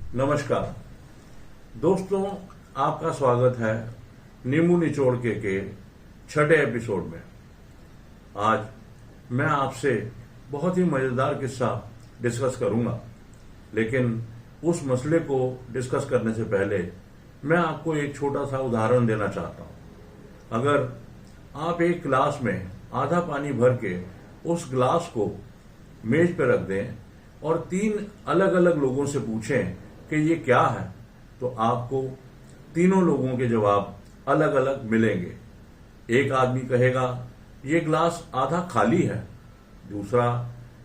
नमस्कार दोस्तों, आपका स्वागत है नींबू निचोड़ के छठे एपिसोड में। आज मैं आपसे बहुत ही मजेदार किस्सा डिस्कस करूंगा, लेकिन उस मसले को डिस्कस करने से पहले मैं आपको एक छोटा सा उदाहरण देना चाहता हूं। अगर आप एक गिलास में आधा पानी भर के उस गिलास को मेज पर रख दें और 3 अलग अलग लोगों से पूछें कि ये क्या है, तो आपको तीनों लोगों के जवाब अलग अलग मिलेंगे। एक आदमी कहेगा ये गिलास आधा खाली है, दूसरा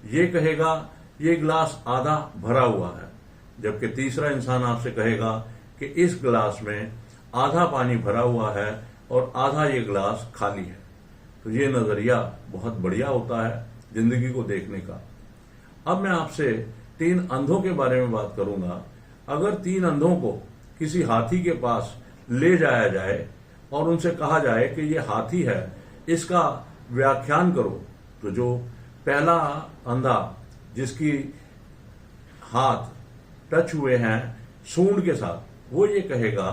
ये कहेगा ये गिलास आधा भरा हुआ है, जबकि तीसरा इंसान आपसे कहेगा कि इस गिलास में आधा पानी भरा हुआ है और आधा ये गिलास खाली है। तो ये नजरिया बहुत बढ़िया होता है जिंदगी को देखने का। अब मैं आपसे 3 अंधों के बारे में बात करूंगा। अगर 3 अंधों को किसी हाथी के पास ले जाया जाए और उनसे कहा जाए कि ये हाथी है, इसका व्याख्यान करो, तो जो पहला अंधा जिसकी हाथ टच हुए हैं सूंड के साथ, वो ये कहेगा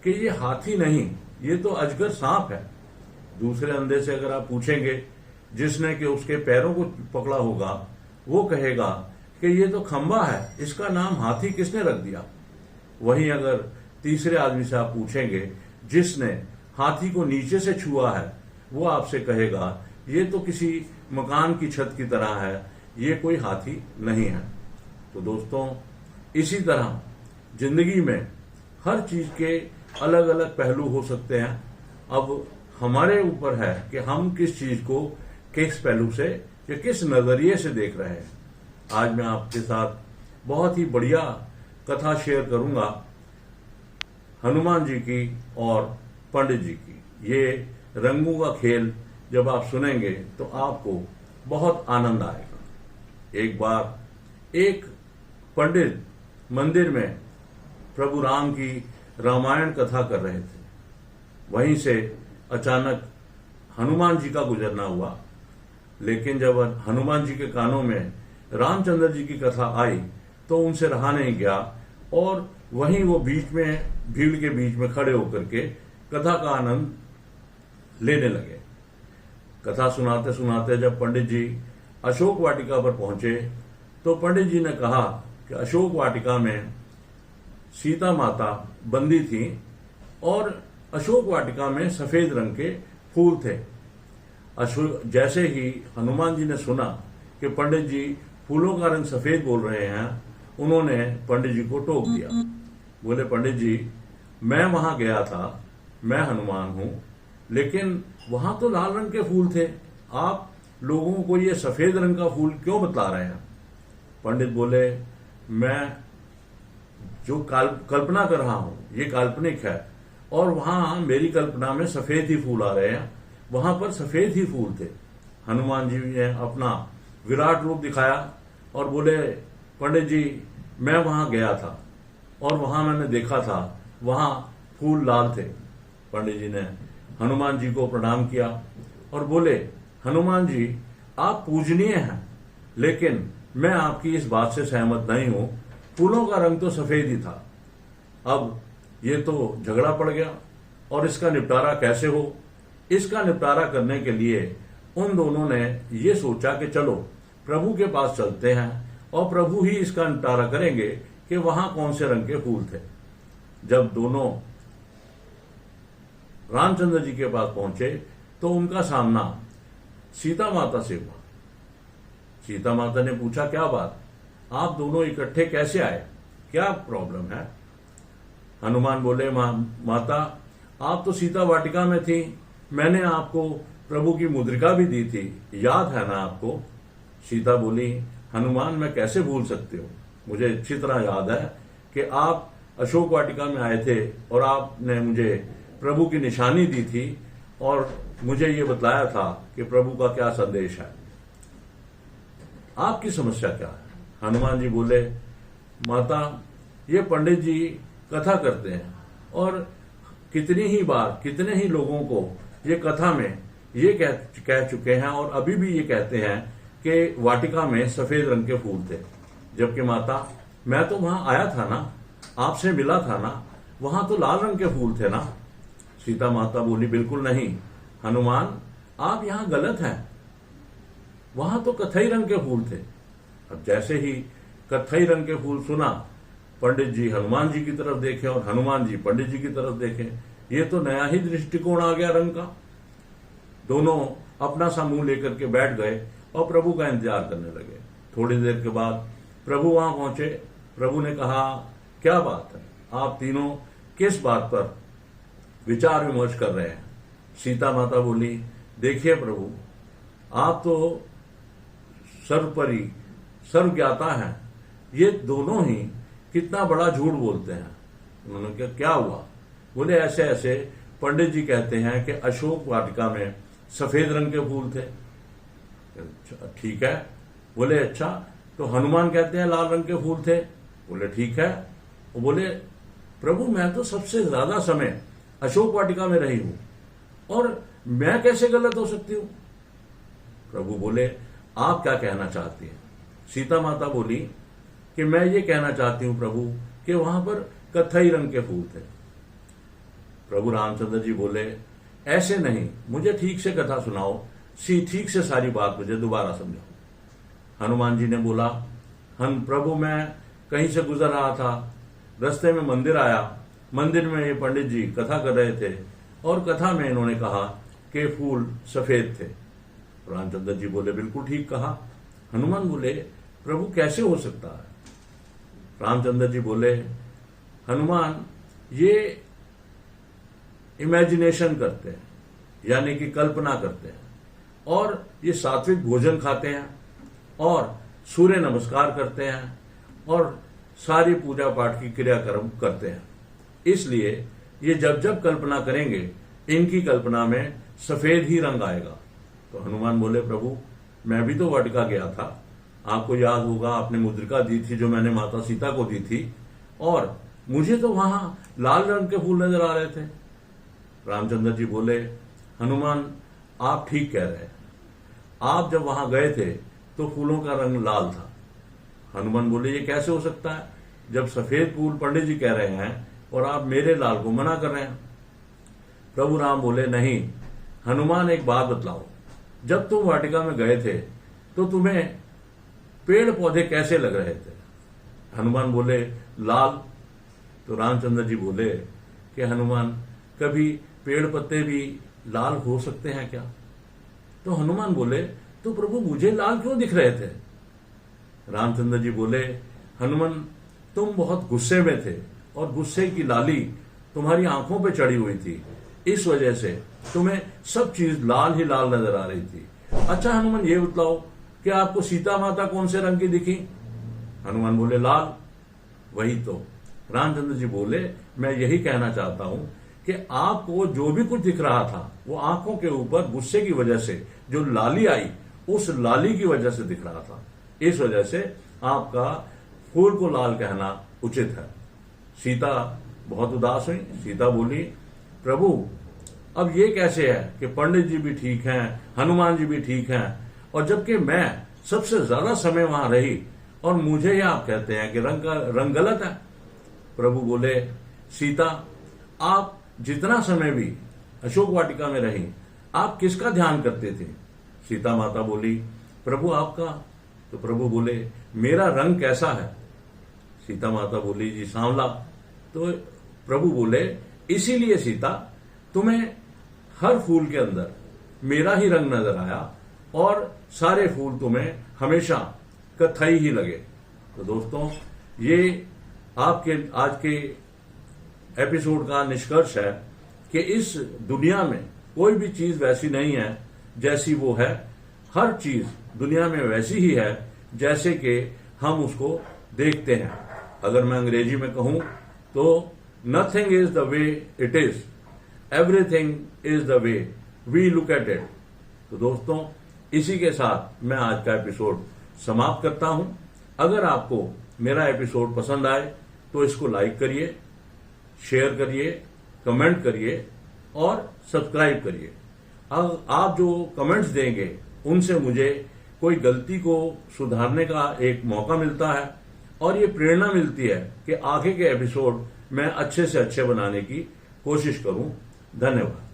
कि ये हाथी नहीं, ये तो अजगर सांप है। दूसरे अंधे से अगर आप पूछेंगे जिसने कि उसके पैरों को पकड़ा होगा, वो कहेगा कि ये तो खंबा है, इसका नाम हाथी किसने रख दिया। वहीं अगर तीसरे आदमी से आप पूछेंगे जिसने हाथी को नीचे से छुआ है, वो आपसे कहेगा ये तो किसी मकान की छत की तरह है, ये कोई हाथी नहीं है। तो दोस्तों, इसी तरह जिंदगी में हर चीज के अलग अलग पहलू हो सकते हैं। अब हमारे ऊपर है कि हम किस चीज को किस पहलू से या किस नजरिए से देख रहे हैं। आज मैं आपके साथ बहुत ही बढ़िया कथा शेयर करूंगा हनुमान जी की और पंडित जी की। ये रंगों का खेल जब आप सुनेंगे तो आपको बहुत आनंद आएगा। एक बार एक पंडित मंदिर में प्रभु राम की रामायण कथा कर रहे थे। वहीं से अचानक हनुमान जी का गुजरना हुआ, लेकिन जब हनुमान जी के कानों में रामचंद्र जी की कथा आई तो उनसे रहा नहीं गया और वहीं वो बीच में भीड़ के बीच में खड़े होकर के कथा का आनंद लेने लगे। कथा सुनाते सुनाते जब पंडित जी अशोक वाटिका पर पहुंचे तो पंडित जी ने कहा कि अशोक वाटिका में सीता माता बंदी थी और अशोक वाटिका में सफेद रंग के फूल थे। जैसे ही हनुमान जी ने सुना कि पंडित जी फूलों का रंग सफेद बोल रहे हैं, उन्होंने पंडित जी को टोक दिया। बोले, पंडित जी, मैं वहां गया था, मैं हनुमान हूं, लेकिन वहां तो लाल रंग के फूल थे, आप लोगों को ये सफेद रंग का फूल क्यों बतला रहे हैं। पंडित बोले, मैं जो कल्पना कर रहा हूं ये काल्पनिक है और वहां मेरी कल्पना में सफेद ही फूल आ रहे हैं, वहां पर सफेद ही फूल थे। हनुमान जी ने अपना विराट रूप दिखाया और बोले, पंडित जी, मैं वहां गया था और वहां मैंने देखा था वहां फूल लाल थे। पंडित जी ने हनुमान जी को प्रणाम किया और बोले, हनुमान जी, आप पूजनीय हैं, लेकिन मैं आपकी इस बात से सहमत नहीं हूं, फूलों का रंग तो सफेद ही था। अब ये तो झगड़ा पड़ गया और इसका निपटारा कैसे हो। इसका निपटारा करने के लिए उन दोनों ने ये सोचा कि चलो प्रभु के पास चलते हैं और प्रभु ही इसका निपटारा करेंगे कि वहां कौन से रंग के फूल थे। जब दोनों रामचंद्र जी के पास पहुंचे तो उनका सामना सीता माता से हुआ। सीता माता ने पूछा, क्या बात, आप दोनों इकट्ठे कैसे आए, क्या प्रॉब्लम है। हनुमान बोले, माता, आप तो सीता वाटिका में थी, मैंने आपको प्रभु की मुद्रिका भी दी थी, याद है ना आपको। सीता बोली, हनुमान, मैं कैसे भूल सकती हूँ, मुझे अच्छी तरह याद है कि आप अशोक वाटिका में आए थे और आपने मुझे प्रभु की निशानी दी थी और मुझे ये बतलाया था कि प्रभु का क्या संदेश है, आपकी समस्या क्या है। हनुमान जी बोले, माता, ये पंडित जी कथा करते हैं और कितनी ही बार कितने ही लोगों को ये कथा में ये कह चुके हैं और अभी भी ये कहते हैं कि वाटिका में सफेद रंग के फूल थे, जबकि माता, मैं तो वहां आया था ना, आपसे मिला था ना, वहां तो लाल रंग के फूल थे ना। सीता माता बोली, बिल्कुल नहीं हनुमान, आप यहां गलत हैं, वहां तो कथई रंग के फूल थे। अब जैसे ही कथई रंग के फूल सुना, पंडित जी हनुमान जी की तरफ देखे और हनुमान जी पंडित जी की तरफ देखे। ये तो नया ही दृष्टिकोण आ गया रंग का। दोनों अपना सा मुंह लेकर के बैठ गए और प्रभु का इंतजार करने लगे। थोड़ी देर के बाद प्रभु वहां पहुंचे। प्रभु ने कहा, क्या बात है, आप तीनों किस बात पर विचार विमर्श कर रहे हैं? सीता माता बोली, देखिए प्रभु, आप तो सर्वपरि सर्वज्ञाता हैं, ये दोनों ही कितना बड़ा झूठ बोलते हैं। उन्होंने कहा, क्या हुआ? बोले, ऐसे ऐसे पंडित जी कहते हैं कि अशोक वाटिका में सफेद रंग के फूल थे। ठीक है। बोले, अच्छा, तो हनुमान कहते हैं लाल रंग के फूल थे। बोले, ठीक है। वो बोले, प्रभु मैं तो सबसे ज्यादा समय अशोक वाटिका में रही हूं और मैं कैसे गलत हो सकती हूं? प्रभु बोले, आप क्या कहना चाहती हैं? सीता माता बोली कि मैं ये कहना चाहती हूं प्रभु कि वहां पर कथई रंग के फूल थे। प्रभु रामचंद्र जी बोले, ऐसे नहीं, मुझे ठीक से कथा सुनाओ, ठीक से सारी बात मुझे दोबारा समझाओ। हनुमान जी ने बोला, प्रभु मैं कहीं से गुजर रहा था, रास्ते में मंदिर आया, मंदिर में ये पंडित जी कथा कर रहे थे और कथा में इन्होंने कहा कि फूल सफेद थे। रामचंद्र जी बोले, बिल्कुल ठीक कहा। हनुमान बोले, प्रभु कैसे हो सकता है? रामचंद्र जी बोले, हनुमान ये इमेजिनेशन करते हैं, यानी कि कल्पना करते हैं, और ये सात्विक भोजन खाते हैं और सूर्य नमस्कार करते हैं और सारी पूजा पाठ की क्रियाक्रम करते हैं। इसलिए ये जब जब कल्पना करेंगे, इनकी कल्पना में सफेद ही रंग आएगा। तो हनुमान बोले, प्रभु मैं भी तो वाटिका गया था, आपको याद होगा आपने मुद्रिका दी थी जो मैंने माता सीता को दी थी, और मुझे तो वहां लाल रंग के फूल नजर आ रहे थे। रामचंद्र जी बोले, हनुमान आप ठीक कह रहे हैं, आप जब वहां गए थे तो फूलों का रंग लाल था। हनुमान बोले, ये कैसे हो सकता है जब सफेद फूल पंडित जी कह रहे हैं और आप मेरे लाल को मना कर रहे हैं? प्रभु राम बोले, नहीं हनुमान, एक बात बतलाओ, जब तुम वाटिका में गए थे तो तुम्हें पेड़ पौधे कैसे लग रहे थे? हनुमान बोले, लाल। तो रामचंद्र जी बोले कि हनुमान, कभी पेड़ पत्ते भी लाल हो सकते हैं क्या? तो हनुमान बोले, तो प्रभु मुझे लाल क्यों दिख रहे थे? रामचंद्र जी बोले, हनुमान तुम बहुत गुस्से में थे और गुस्से की लाली तुम्हारी आंखों पे चढ़ी हुई थी, इस वजह से तुम्हें सब चीज लाल ही लाल नजर आ रही थी। अच्छा हनुमान, ये बतलाओ कि आपको सीता माता कौन से रंग की दिखी? हनुमान बोले, लाल। वही तो। रामचंद्र जी बोले, मैं यही कहना चाहता हूं कि आपको जो भी कुछ दिख रहा था वो आंखों के ऊपर गुस्से की वजह से जो लाली आई, उस लाली की वजह से दिख रहा था। इस वजह से आपका फूल को लाल कहना उचित है। सीता बहुत उदास हुई। सीता बोली, प्रभु अब ये कैसे है कि पंडित जी भी ठीक हैं, हनुमान जी भी ठीक हैं, और जबकि मैं सबसे ज्यादा समय वहां रही और मुझे ही आप कहते हैं कि रंग गलत है। प्रभु बोले, सीता आप जितना समय भी अशोक वाटिका में रही, आप किसका ध्यान करते थे? सीता माता बोली, प्रभु आपका। तो प्रभु बोले, मेरा रंग कैसा है? सीता माता बोली, जी सांवला। तो प्रभु बोले, इसीलिए सीता तुम्हें हर फूल के अंदर मेरा ही रंग नजर आया और सारे फूल तुम्हें हमेशा कथई ही लगे। तो दोस्तों, ये आपके आज के एपिसोड का निष्कर्ष है कि इस दुनिया में कोई भी चीज वैसी नहीं है जैसी वो है। हर चीज दुनिया में वैसी ही है जैसे कि हम उसको देखते हैं। अगर मैं अंग्रेजी में कहूं तो nothing is the way it is, everything is the way we look at it. तो दोस्तों, इसी के साथ मैं आज का एपिसोड समाप्त करता हूं। अगर आपको मेरा एपिसोड पसंद आए तो इसको लाइक करिए, शेयर करिए, कमेंट करिए और सब्सक्राइब करिए। अब आप जो कमेंट्स देंगे उनसे मुझे कोई गलती को सुधारने का एक मौका मिलता है। और ये प्रेरणा मिलती है कि आगे के एपिसोड मैं अच्छे से अच्छे बनाने की कोशिश करूं। धन्यवाद।